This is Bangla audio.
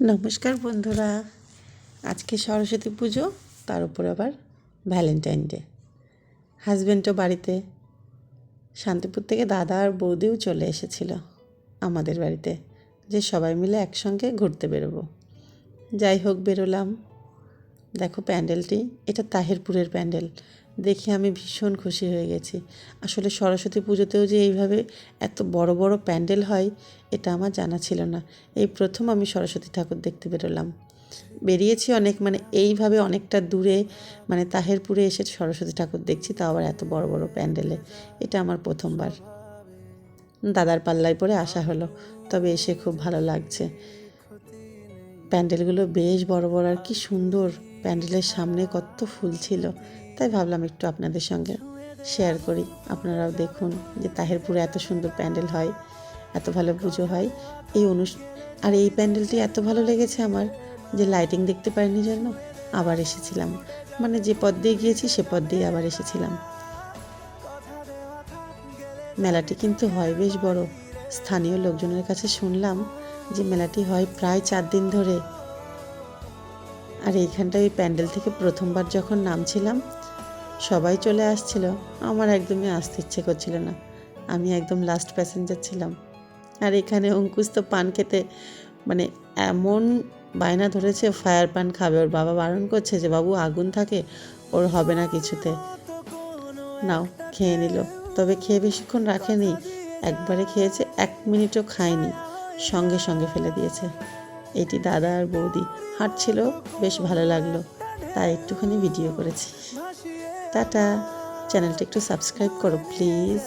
নমস্কার বন্ধুরা, আজকে সরস্বতী পুজো, তার উপর আবার ভ্যালেন্টাইন ডে। হাজব্যান্ডও বাড়িতে, শান্তিপুর থেকে দাদা আর বৌদিও চলে এসেছিল আমাদের বাড়িতে, যে সবাই মিলে একসঙ্গে ঘুরতে বেরোবো। যাই হোক, বেরোলাম। দেখো প্যান্ডেলটি, এটা তাহেরপুরের প্যান্ডেল। দেখে আমি ভীষণ খুশি হয়ে গেছি। আসলে সরস্বতী পুজোতেও যে এইভাবে এত বড় বড় প্যান্ডেল হয়, এটা আমার জানা ছিল না। এই প্রথম আমি সরস্বতী ঠাকুর দেখতে বেরোলাম। বেরিয়েছি অনেক, এইভাবে অনেকটা দূরে, তাহেরপুরে এসে সরস্বতী ঠাকুর দেখছি, তাও আবার এত বড় বড় প্যান্ডেলে। এটা আমার প্রথমবার। দাদার পাল্লায় পরে আসা হলো, তবে এসে খুব ভালো লাগছে। প্যান্ডেলগুলো বেশ বড় বড়, আর কি সুন্দর। প্যান্ডেলের সামনে কত ফুল ছিল, তাই ভাবলাম একটু আপনাদের সঙ্গে শেয়ার করি। আপনারাও দেখুন যে তাহেরপুরে এত সুন্দর প্যান্ডেল হয়, এত ভালো পুজো হয়। আর এই প্যান্ডেলটি এত ভালো লেগেছে আমার, যে লাইটিং দেখতে পারিনি জন্য আবার এসেছিলাম। যে পথ দিয়ে গিয়েছি সে পথ দিয়ে আবার এসেছিলাম। মেলাটি কিন্তু হয় বেশ বড়। স্থানীয় লোকজনের কাছে শুনলাম যে মেলাটি হয় প্রায় 4 দিন ধরে। আর এইখানটায় ওই প্যান্ডেল থেকে প্রথমবার যখন নামছিলাম, সবাই চলে আসছিল, আমার একদমই আসতে ইচ্ছে করছিল না। আমি একদম লাস্ট প্যাসেঞ্জার ছিলাম। আর এখানে অঙ্কুশ তো পান খেতে এমন বায়না ধরেছে, ফায়ার পান খাবে। ওর বাবা বারণ করছে যে বাবু আগুন থাকে, ওর হবে না কিছুতে। নাও, খেয়ে নিল। তবে খেয়ে বেশিক্ষণ রাখেনি, একবারে খেয়েছে, 1 মিনিটও খায়নি, সঙ্গে সঙ্গে ফেলে দিয়েছে। এটি দাদা আর বৌদি হাঁটছিল, বেশ ভালো লাগলো, তাই একটুখানি ভিডিও করেছি। টাটা। চ্যানেলটা একটু সাবস্ক্রাইব করো প্লিজ।